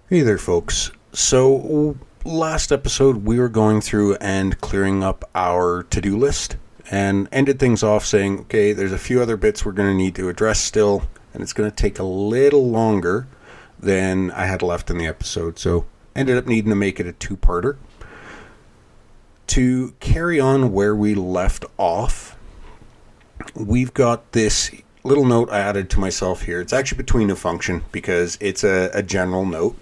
Hey there, folks. So, last episode we were going through and clearing up our to-do list and ended things off saying, okay, there's a few other bits we're going to need to address still, and it's going to take a little longer than I had left in the episode. So, ended up needing to make it a two-parter. To carry on where we left off, we've got this little note I added to myself here. It's actually between a function because it's a general note.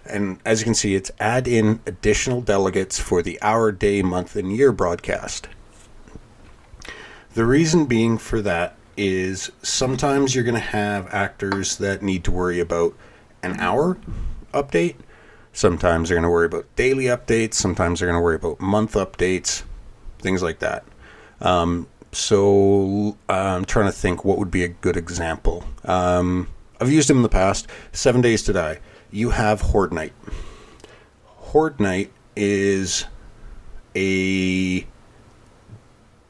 And as you can see, it's add in additional delegates for the hour, day, month, and year broadcast. The reason being for that is sometimes you're going to have actors that need to worry about an hour update. Sometimes they're going to worry about daily updates. Sometimes they're going to worry about month updates, things like that. So I'm trying to think what would be a good example. I've used them in the past. 7 Days to Die. You have Horde Night. Horde Night is a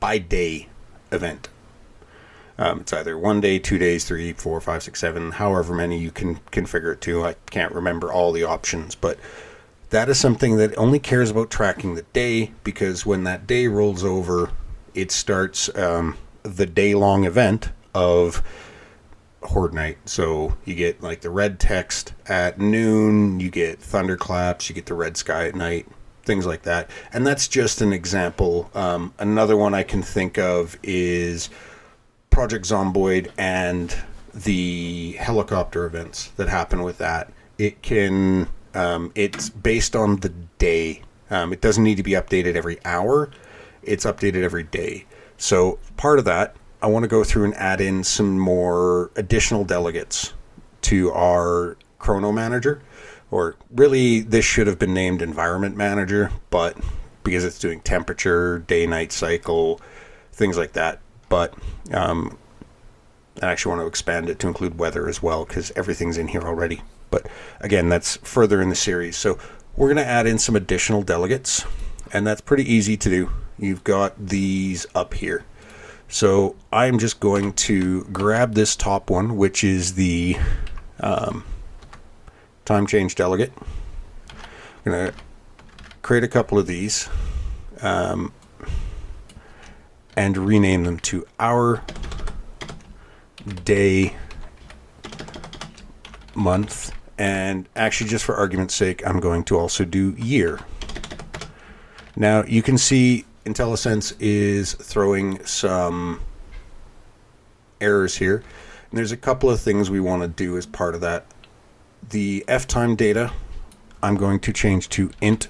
by day event. It's either 1 day, 2 days, 3, 4, 5, 6, 7, however many you can configure it to. I can't remember all the options, but that is something that only cares about tracking the day, because when that day rolls over, it starts the day-long event of Horde Night. So you get like the red text at noon, you get thunderclaps, you get the red sky at night, things like that. And that's just an example. Another one I can think of is Project Zomboid and the helicopter events that happen with that. It can it's based on the day. It doesn't need to be updated every hour. It's updated every day. So part of that, I want to go through and add in some more additional delegates to our chrono manager, or really this should have been named environment manager, but because it's doing temperature, day-night cycle, things like that. But I actually want to expand it to include weather as well, because everything's in here already. But again, that's further in the series. So we're going to add in some additional delegates, and that's pretty easy to do. You've got these up here. So I'm just going to grab this top one, which is the time change delegate. I'm going to create a couple of these and rename them to hour, day, month, and actually, just for argument's sake, I'm going to also do year. Now you can see IntelliSense is throwing some errors here. And there's a couple of things we want to do as part of that. The F-time data, I'm going to change to int,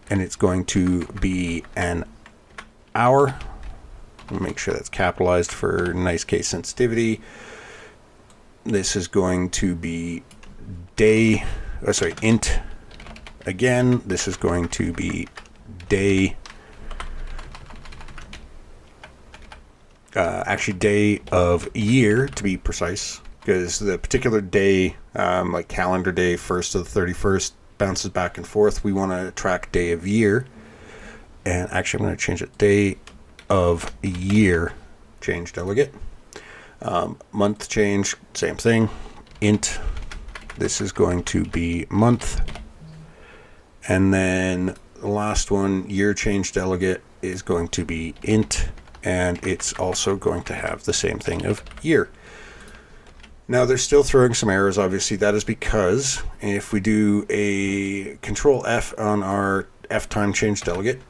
and it's going to be an hour. Make sure that's capitalized for nice case sensitivity. This is going to be int again. This is going to be day. Actually, day of year, to be precise, because the particular day, like calendar day, 1st to the 31st, bounces back and forth. We want to track day of year. And actually, I'm going to change it day of year, change delegate. Month change, same thing. Int, this is going to be month. And then the last one, year change delegate, is going to be int. And it's also going to have the same thing of year. Now, they're still throwing some errors, obviously. That is because if we do a Control F on our F time change delegate,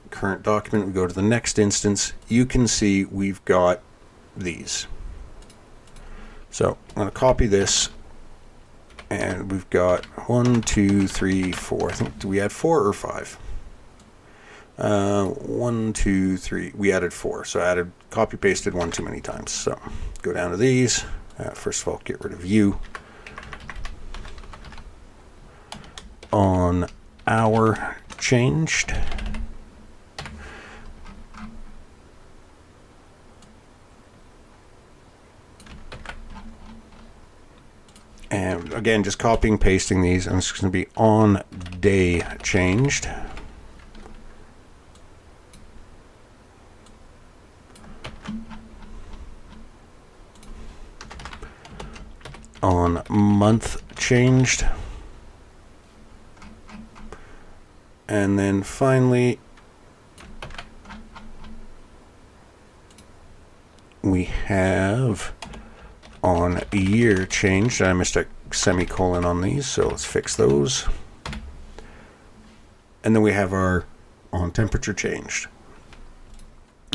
current document, we go to the next instance, you can see we've got these. So I'm going to copy this, and we've got 1, 2, 3, 4. I think, do we add 4 or 5? 1, 2, 3. We added 4. So I copy pasted one too many times. So go down to these. First of all, get rid of you. On hour changed. And again, just copying, pasting these, and it's going to be on day changed. On month changed. And then finally, we have on year changed. I missed a semicolon on these, so let's fix those. And then we have our on temperature changed.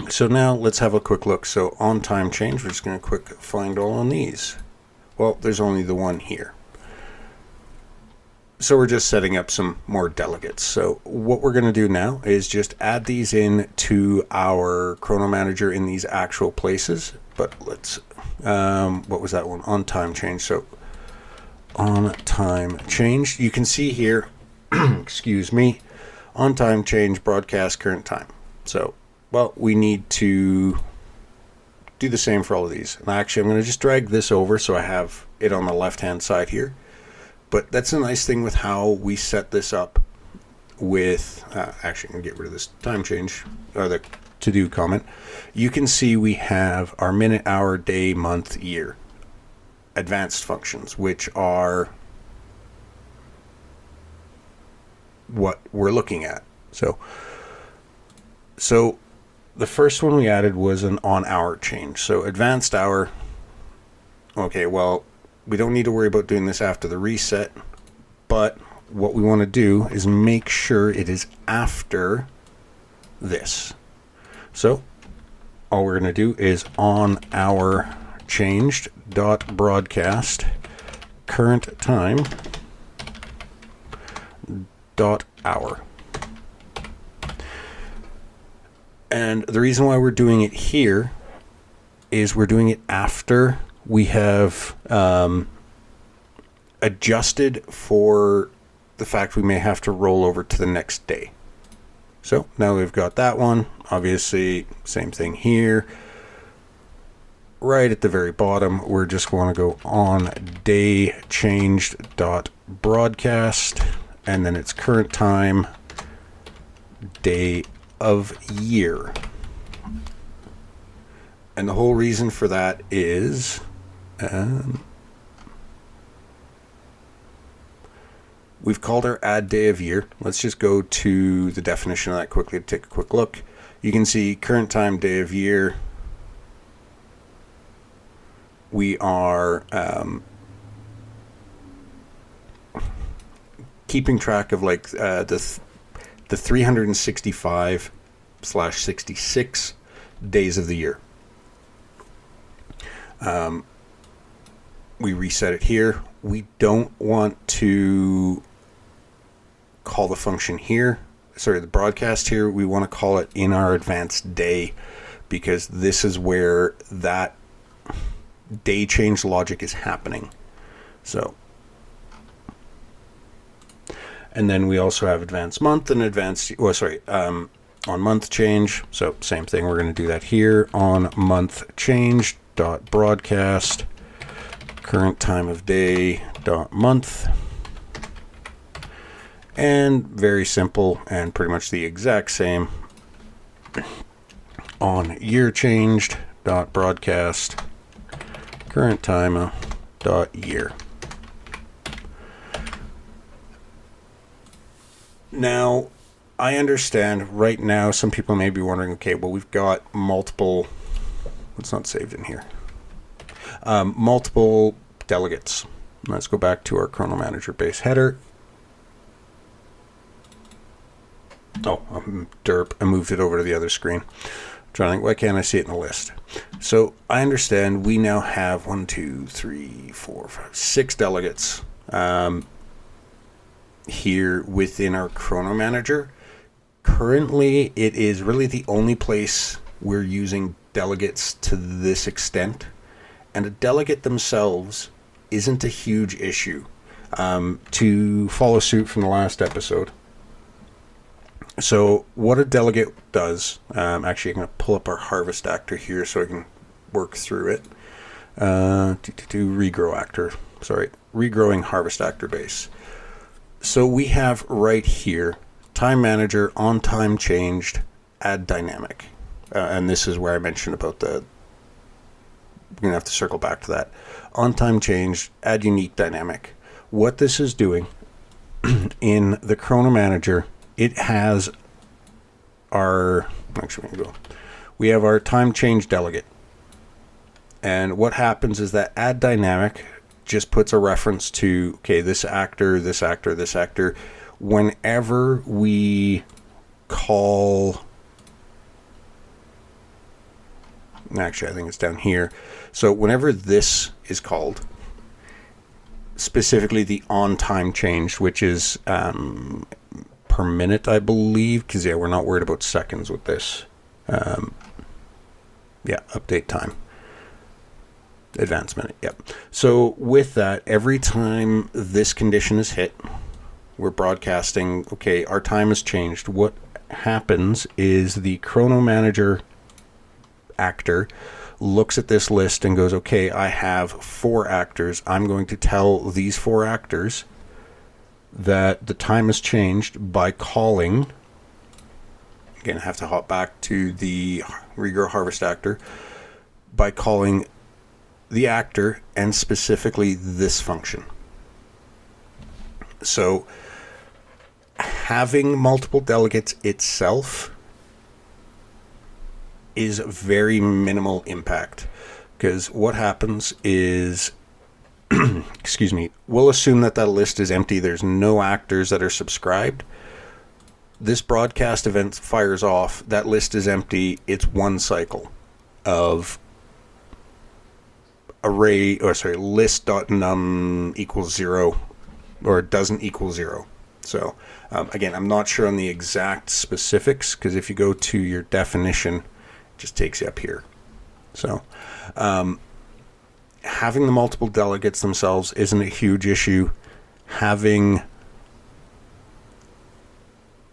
So now let's have a quick look. So on time change, we're just going to quick find all on these. Well, there's only the one here. So we're just setting up some more delegates. So what we're going to do now is just add these in to our chrono manager in these actual places. But let's, what was that one? On time change. So on time change, you can see here, excuse me, on time change, broadcast, current time. So, well, we need to do the same for all of these. And actually, I'm going to just drag this over so I have it on the left-hand side here. But that's a nice thing with how we set this up with, actually, I'm going to get rid of this time change, or the to-do comment. You can see we have our minute, hour, day, month, year advanced functions, which are what we're looking at. So the first one we added was an on-hour change. So advanced hour, okay, well, we don't need to worry about doing this after the reset, but what we want to do is make sure it is after this. So all we're going to do is on hour changed dot broadcast current time dot hour. And the reason why we're doing it here is we're doing it after we have adjusted for the fact we may have to roll over to the next day. So now we've got that one. Obviously, same thing here. Right at the very bottom, we're just going to go on day changed dot broadcast, and then it's current time, day of year. And the whole reason for that is we've called our add day of year. Let's just go to the definition of that quickly to take a quick look. You can see current time, day of year. We are keeping track of like the 365/66 days of the year. We reset it here. We don't want to call the function here, the broadcast here. We want to call it in our advanced day, because this is where that day change logic is happening. So, and then we also have advanced month and advanced, on month change. So same thing, we're going to do that here on month change dot broadcast current time of day dot month. And very simple and pretty much the exact same on year changed dot broadcast current time dot year. Now, I understand right now some people may be wondering, okay, well, we've got multiple, it's not saved in here, multiple delegates. Let's go back to our chrono manager base header. Oh, derp, I moved it over to the other screen. I'm trying to think, why can't I see it in the list? So I understand we now have 6 delegates here within our chrono manager. Currently, it is really the only place we're using delegates to this extent, and a delegate themselves isn't a huge issue. To follow suit from the last episode, so what a delegate does, actually I'm going to pull up our harvest actor here so I can work through it. Regrowing harvest actor base. So we have right here, time manager, on time changed, add dynamic. And this is where I mentioned about we're going to have to circle back to that. On time changed, add unique dynamic. What this is doing in the chrono manager it has we have our time change delegate. And what happens is that add dynamic just puts a reference to, okay, this actor, this actor, this actor. Whenever we call, actually, I think it's down here. So whenever this is called, specifically the on time change, which is per minute, I believe, because we're not worried about seconds with this. Update time. Advanced minute, yep. So with that, every time this condition is hit, we're broadcasting, okay, our time has changed. What happens is the chrono manager actor looks at this list and goes, okay, I have 4 actors. I'm going to tell these 4 actors that the time has changed by calling. Again, I have to hop back to the regrow harvest actor by calling the actor and specifically this function. So having multiple delegates itself is very minimal impact, because what happens is excuse me, we'll assume that list is empty. There's no actors that are subscribed. This broadcast event fires off. That list is empty. It's one cycle of list.num equals 0, or it doesn't equal 0. So again, I'm not sure on the exact specifics, because if you go to your definition, it just takes you up here. So having the multiple delegates themselves isn't a huge issue. Having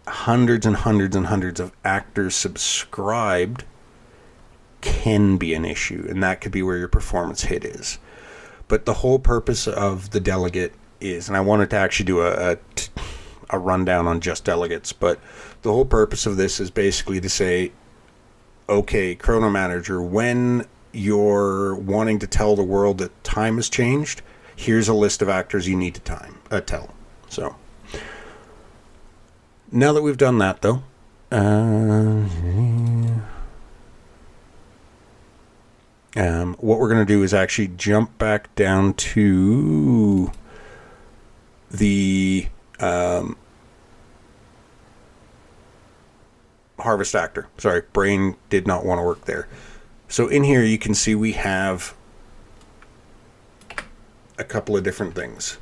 hundreds and hundreds and hundreds of actors subscribed can be an issue, and that could be where your performance hit is. But the whole purpose of the delegate is, and I wanted to actually do a rundown on just delegates, but the whole purpose of this is basically to say, okay, chrono manager, when you're wanting to tell the world that time has changed, here's a list of actors you need to tell. So now that we've done that, though, what we're going to do is actually jump back down to the harvest actor. Sorry, brain did not want to work there. So in here you can see we have a couple of different things.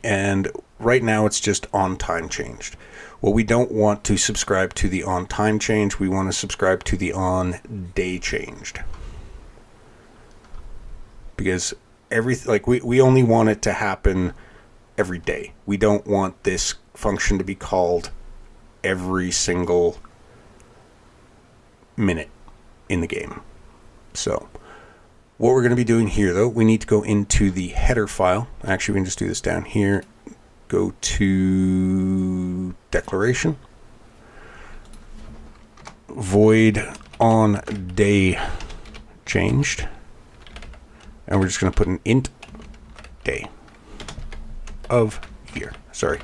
And right now it's just on time changed. Well, we don't want to subscribe to the on time change. We want to subscribe to the on day changed. Because we only want it to happen every day. We don't want this function to be called every single minute in the game. So what we're going to be doing here, though, we need to go into the header file. Actually, we can just do this down here. Go to declaration, void on day changed, and we're just going to put an int day of year. Sorry.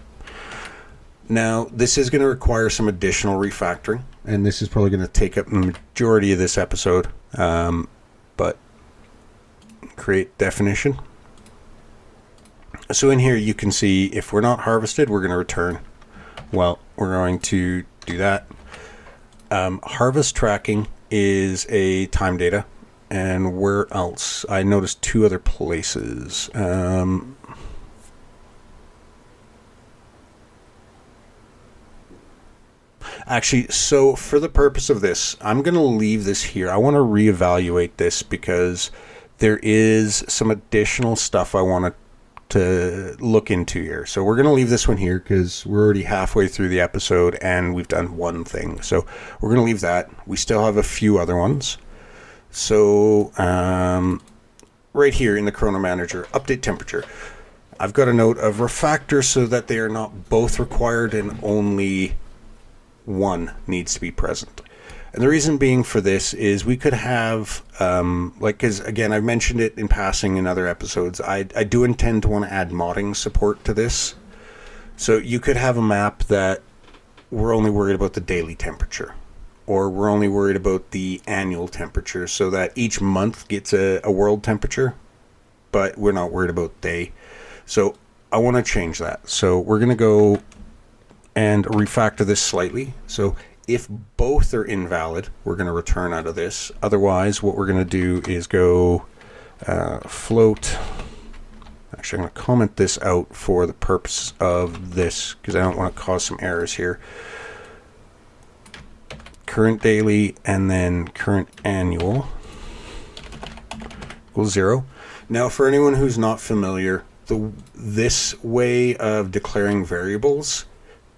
Now, this is going to require some additional refactoring, and this is probably going to take up the majority of this episode, but create definition. So in here you can see if we're not harvested, we're going to return. Well, we're going to do that. Harvest tracking is a time data. And where else? I noticed 2 other places. Actually, so for the purpose of this, I'm going to leave this here. I want to reevaluate this because there is some additional stuff I want to look into here. So we're going to leave this one here because we're already halfway through the episode and we've done one thing. So we're going to leave that. We still have a few other ones. So right here in the Chrono Manager, update temperature. I've got a note of refactor so that they are not both required and only one needs to be present. And the reason being for this is we could have, because again, I've mentioned it in passing in other episodes, I do intend to want to add modding support to this. So you could have a map that we're only worried about the daily temperature, or we're only worried about the annual temperature, so that each month gets a world temperature, but we're not worried about day. So I want to change that. So we're going to go and refactor this slightly. So if both are invalid, we're going to return out of this. Otherwise, what we're going to do is go float. Actually, I'm going to comment this out for the purpose of this, because I don't want to cause some errors here. Current daily and then current annual equals 0. Now, for anyone who's not familiar, this way of declaring variables,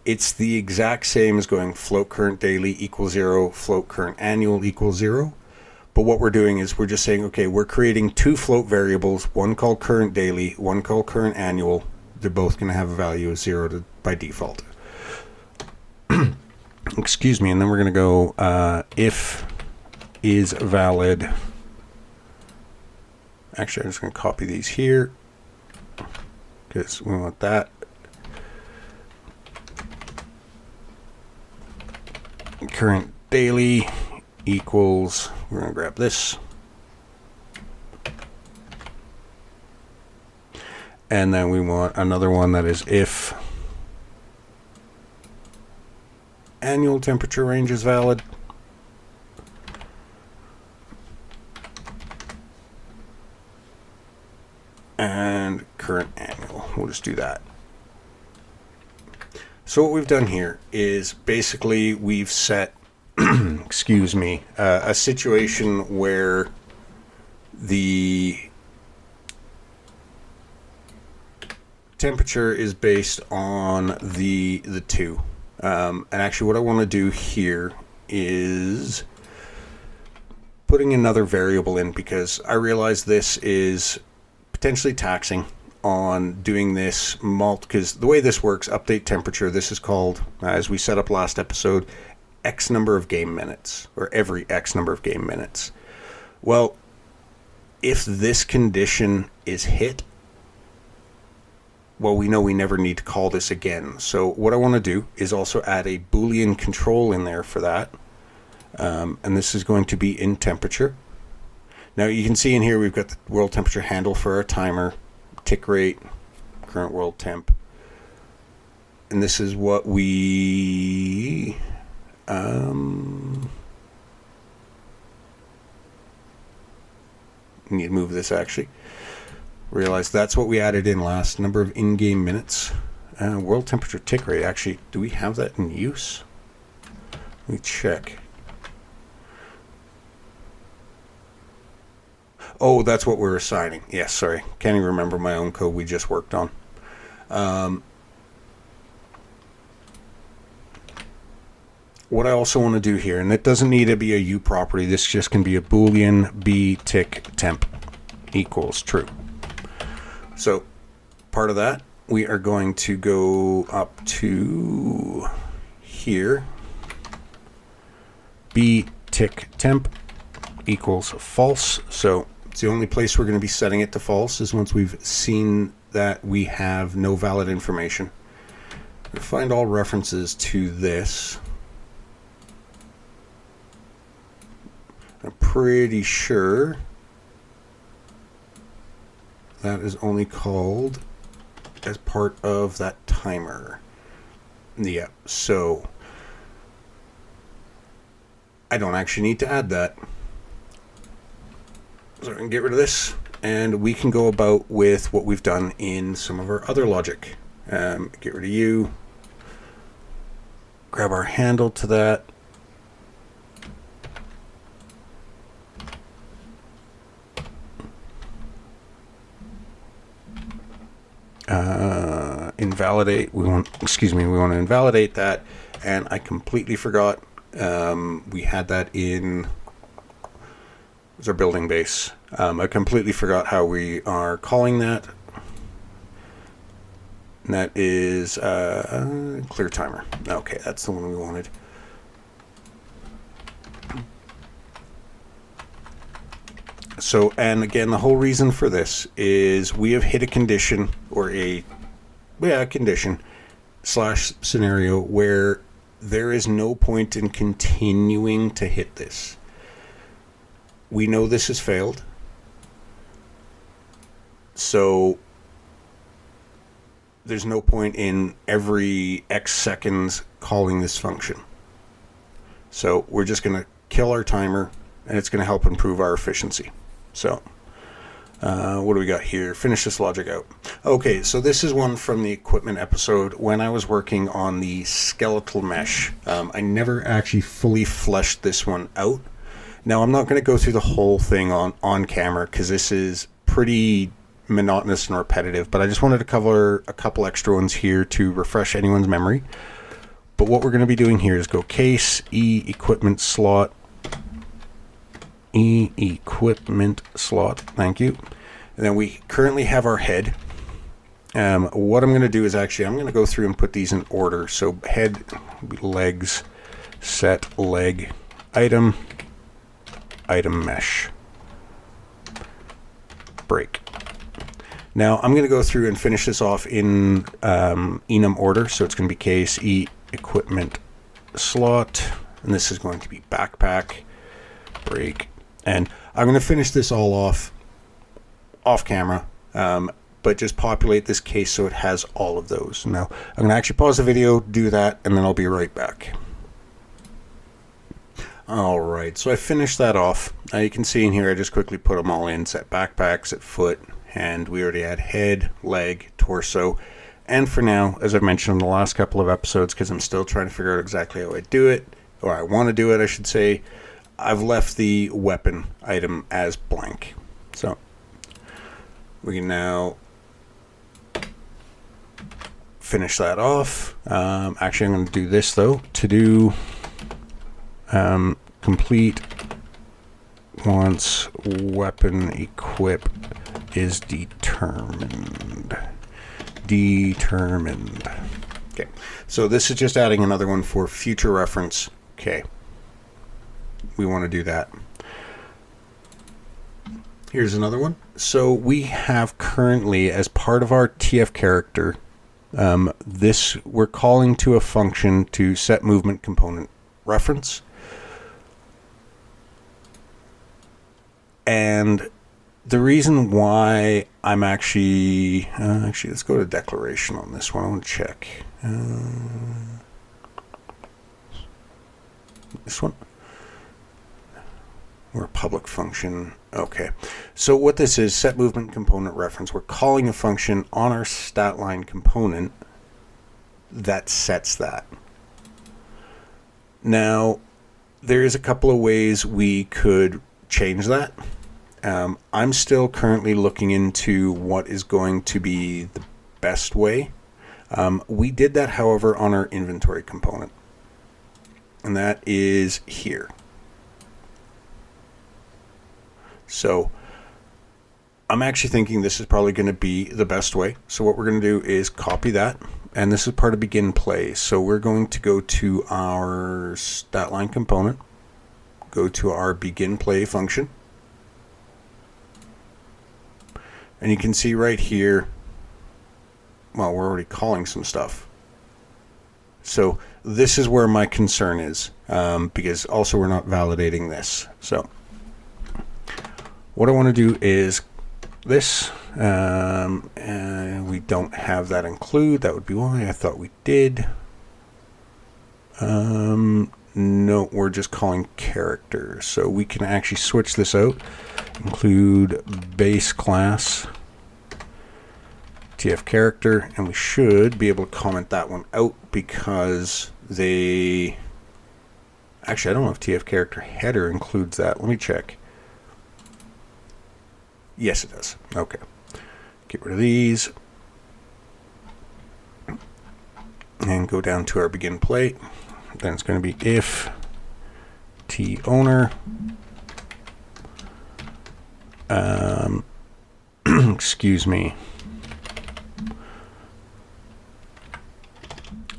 it's the exact same as going float current daily equals 0, float current annual equals 0. But what we're doing is we're just saying, okay, we're creating two float variables, one called current daily, one called current annual. They're both going to have a value of 0 by default. Excuse me. And then we're going to go if is valid. Actually, I'm just going to copy these here because we want that. Current daily equals, we're going to grab this. And then we want another one that is if annual temperature range is valid. And current annual. We'll just do that. So what we've done here is basically we've set, excuse me, a situation where the temperature is based on the two. And actually what I want to do here is putting another variable in, because I realize this is potentially taxing on doing this because the way this works, update temperature, this is called, as we set up last episode, X number of game minutes, or every X number of game minutes. Well, if this condition is hit, well, we know we never need to call this again. So what I want to do is also add a Boolean control in there for that. And this is going to be in temperature. Now you can see in here we've got the world temperature handle for our timer, tick rate, current world temp. And this is what we need to move this actually. Realize that's what we added in last, number of in-game minutes. World temperature tick rate, actually, do we have that in use? Let me check. Oh, that's what we're assigning. Yes, sorry. Can't even remember my own code we just worked on. What I also want to do here, and it doesn't need to be a U property, this just can be a Boolean b tick temp equals true. So part of that, we are going to go up to here. B tick temp equals false. So it's the only place we're going to be setting it to false is once we've seen that we have no valid information. We'll find all references to this. I'm pretty sure that is only called as part of that timer. Yeah, so I don't actually need to add that. So I can get rid of this, and we can go about with what we've done in some of our other logic. Get rid of you. Grab our handle to that. Invalidate. We want to invalidate that, and I completely forgot. We had that in our building base. I completely forgot how we are calling that. And that is clear timer. Okay, that's the one we wanted. So, and again, the whole reason for this is we have hit a condition, or a condition slash scenario where there is no point in continuing to hit this. We know this has failed. So there's no point in every X seconds calling this function. So we're just going to kill our timer, and it's going to help improve our efficiency. So what do we got here? Finish this logic out. Okay, so this is one from the equipment episode when I was working on the skeletal mesh. I never actually fully fleshed this one out. Now, I'm not going to go through the whole thing on camera because this is pretty monotonous and repetitive, but I just wanted to cover a couple extra ones here to refresh anyone's memory. But what we're going to be doing here is go case, E equipment slot, E equipment slot, thank you. And then we currently have our head. What I'm going to do is actually I'm going to go through and put these in order. So head, legs, set, leg, item, item mesh, break. Now I'm going to go through and finish this off in enum order. So it's going to be case, E equipment slot, and this is going to be backpack, break. And I'm going to finish this all off camera, but just populate this case so it has all of those. Now, I'm going to actually pause the video, do that, and then I'll be right back. Alright, so I finished that off. Now you can see in here I just quickly put them all in, set backpack, set foot, and we already had head, leg, torso. And for now, as I've mentioned in the last couple of episodes, because I'm still trying to figure out exactly how I do it, or I want to do it, I should say, I've left the weapon item as blank. So we can now finish that off. Actually, I'm going to do this though. To do complete once weapon equip is determined. Okay, so this is just adding another one for future reference. Okay. We want to do that. Here's another one. So we have currently, as part of our TF character, we're calling to a function to set movement component reference. And the reason why I'm actually let's go to declaration on this one. I want to check this one. Or a public function. Okay. So what this is, set movement component reference. We're calling a function on our stat line component that sets that. Now, there is a couple of ways we could change that. I'm still currently looking into what is going to be the best way. We did that, however, on our inventory component. And that is here. So I'm actually thinking this is probably going to be the best way. So what we're going to do is copy that. And this is part of begin play. So we're going to go to our stat line component, go to our begin play function. And you can see right here, well, we're already calling some stuff. So this is where my concern is, because also we're not validating this. So what I want to do is this, and we don't have that include. That would be why I thought we did. No, we're just calling characters. So we can actually switch this out. Include base class TF character, and we should be able to comment that one out because they... Actually, I don't know if TF character header includes that. Let me check. Yes, it does. Okay. Get rid of these. And go down to our begin play. Then it's going to be if T owner excuse me,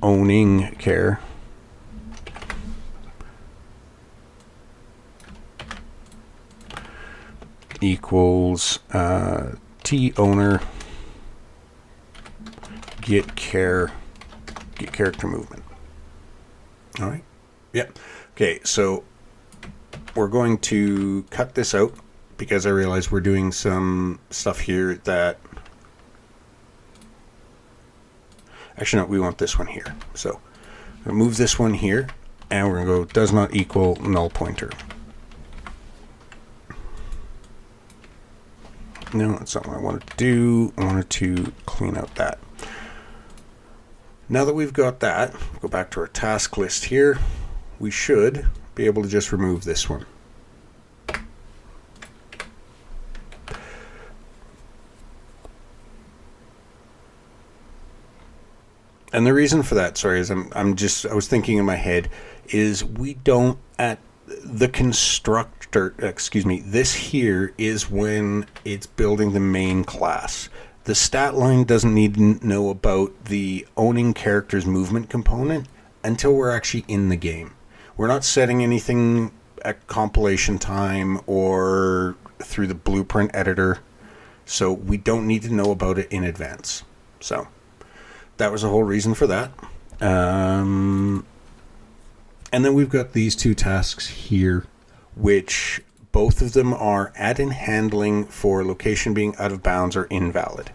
owning care equals T owner get character movement. All right. Yep. Okay, so we're going to cut this out because I realize we're doing some stuff here that... Actually, no, we want this one here. So I'm going to move this one here, and we're going to go does not equal null pointer. No, that's not what I wanted to do. I wanted to clean out that. Now that we've got that, go back to our task list here. We should be able to just remove this one. And the reason for that, sorry, is I was thinking in my head, is we don't at the constructor, this here is when it's building the main class. The stat line doesn't need to know about the owning character's movement component until we're actually in the game. We're not setting anything at compilation time or through the blueprint editor, so we don't need to know about it in advance. So that was the whole reason for that. And then we've got these two tasks here, which both of them are add-in handling for location being out of bounds or invalid.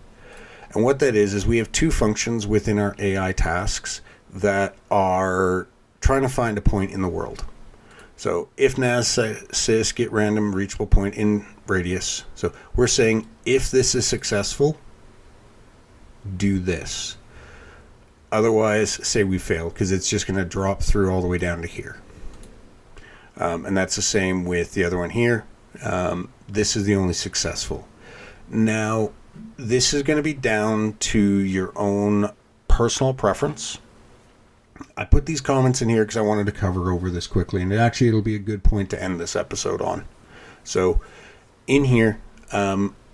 And what that is we have two functions within our AI tasks that are trying to find a point in the world. So if nas sys get random reachable point in radius. So we're saying if this is successful, do this. Otherwise, say we failed, because it's just going to drop through all the way down to here. And that's the same with the other one here. This is the only successful. Now, this is going to be down to your own personal preference. I put these comments in here because I wanted to cover over this quickly, and it'll be a good point to end this episode on. So, in here,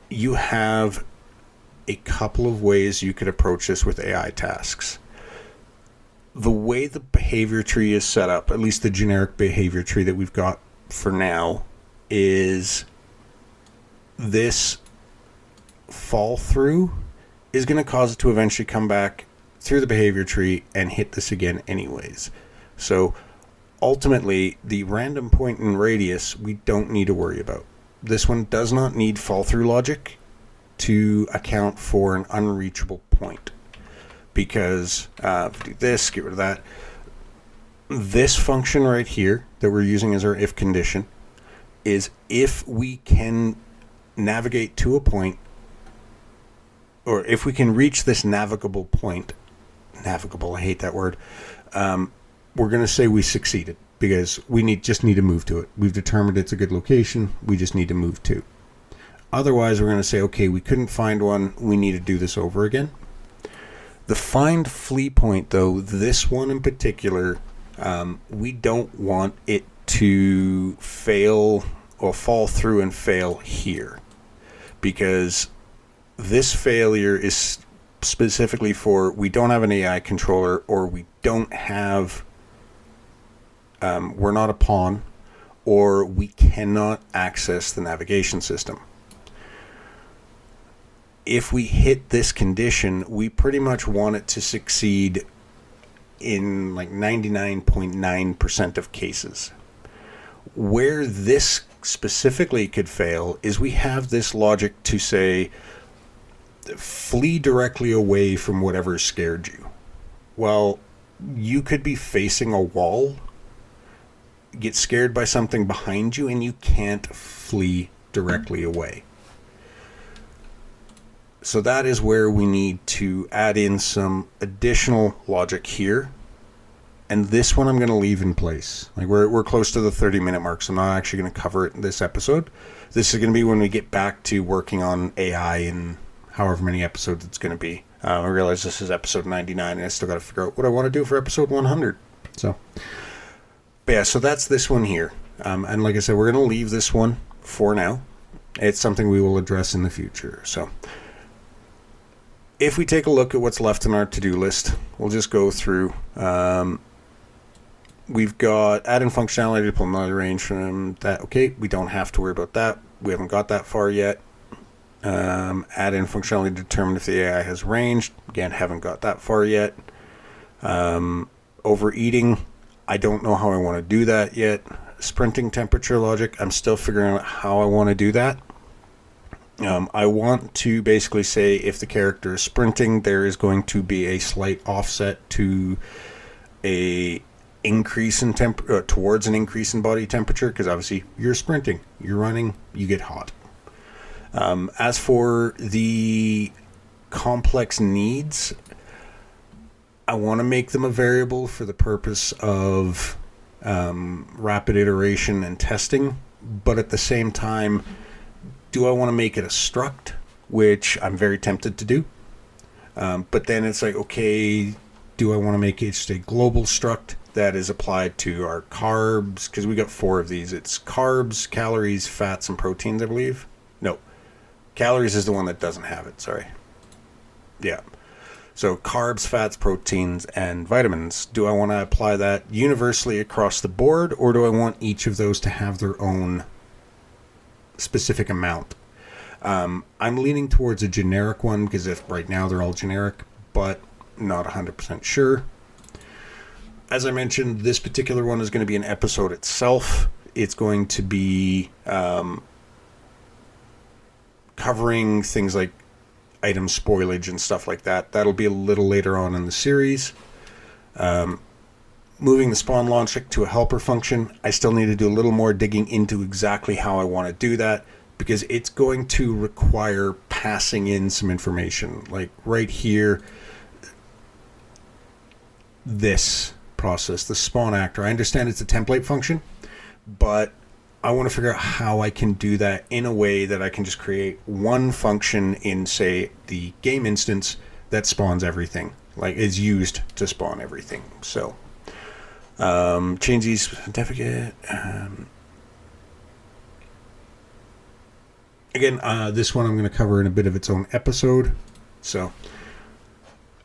you have a couple of ways you could approach this with AI tasks. The way the behavior tree is set up, at least the generic behavior tree that we've got for now, is this fall through is going to cause it to eventually come back through the behavior tree and hit this again anyways. So ultimately, the random point in radius we don't need to worry about. This one does not need fall through logic to account for an unreachable point. Because if we do this, get rid of that. This function right here that we're using as our if condition is if we can navigate to a point, or if we can reach this navigable point, navigable, I hate that word, we're going to say we succeeded because we just need to move to it. We've determined it's a good location. We just need to move to. Otherwise, we're going to say, okay, we couldn't find one. We need to do this over again. The find flee point, though, this one in particular, we don't want it to fail or fall through and fail here, because this failure is specifically for we don't have an AI controller, or we don't have, we're not a pawn, or we cannot access the navigation system. If we hit this condition, we pretty much want it to succeed in like 99.9% of cases. Where this specifically could fail is we have this logic to say, flee directly away from whatever scared you. Well, you could be facing a wall, get scared by something behind you, and you can't flee directly away. So that is where we need to add in some additional logic here. And this one I'm going to leave in place. Like we're close to the 30-minute mark, so I'm not actually going to cover it in this episode. This is going to be when we get back to working on AI in however many episodes it's going to be. I realize this is episode 99, and I still got to figure out what I want to do for episode 100. So, but yeah, so that's this one here. And like I said, we're going to leave this one for now. It's something we will address in the future. So if we take a look at what's left in our to-do list, we'll just go through. We've got add-in functionality to pull another range from that. Okay, we don't have to worry about that. We haven't got that far yet. Add in functionality to determine if the AI has ranged. Again, haven't got that far yet. Overeating, I don't know how I want to do that yet. Sprinting temperature logic, I'm still figuring out how I want to do that. I want to basically say if the character is sprinting, there is going to be a slight offset to a increase in towards an increase in body temperature, because obviously you're sprinting, you're running, you get hot. As for the complex needs, I want to make them a variable for the purpose of rapid iteration and testing, but at the same time, do I want to make it a struct, which I'm very tempted to do, but then it's like, okay, do I want to make it just a global struct that is applied to our carbs, because we got 4 of these. It's carbs, calories, fats, and proteins, I believe. No, calories is the one that doesn't have it, sorry. Yeah. So carbs, fats, proteins, and vitamins. Do I want to apply that universally across the board, or do I want each of those to have their own specific amount? I'm leaning towards a generic one, because if right now they're all generic, but not 100% sure. As I mentioned, this particular one is going to be an episode itself. It's going to be covering things like item spoilage and stuff like that. That'll be a little later on in the series. Moving the spawn logic to a helper function, I still need to do a little more digging into exactly how I want to do that, because it's going to require passing in some information. Like right here, this process, the spawn actor, I understand it's a template function, but I want to figure out how I can do that in a way that I can just create one function in, say, the game instance that spawns everything, like is used to spawn everything. So change these certificate. Again, this one I'm going to cover in a bit of its own episode. So,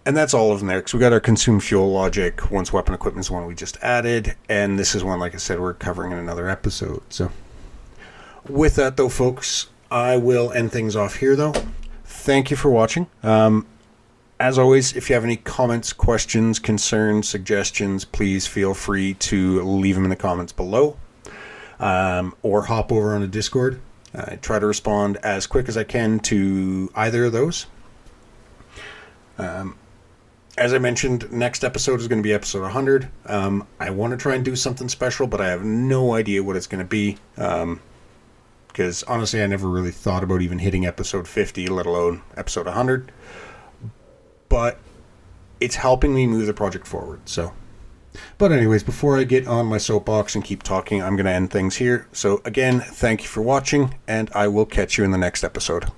and that's all of them there, because we got our consume fuel logic. Once weapon equipment is one we just added, and this is one, like I said, we're covering in another episode. So, with that though, folks, I will end things off here though. Thank you for watching. As always, if you have any comments, questions, concerns, suggestions, please feel free to leave them in the comments below, or hop over on the Discord. I try to respond as quick as I can to either of those. As I mentioned, next episode is going to be episode 100. I want to try and do something special, but I have no idea what it's going to be. Because honestly, I never really thought about even hitting episode 50, let alone episode 100. But it's helping me move the project forward. So, but anyways, before I get on my soapbox and keep talking, I'm going to end things here. So again, thank you for watching, and I will catch you in the next episode.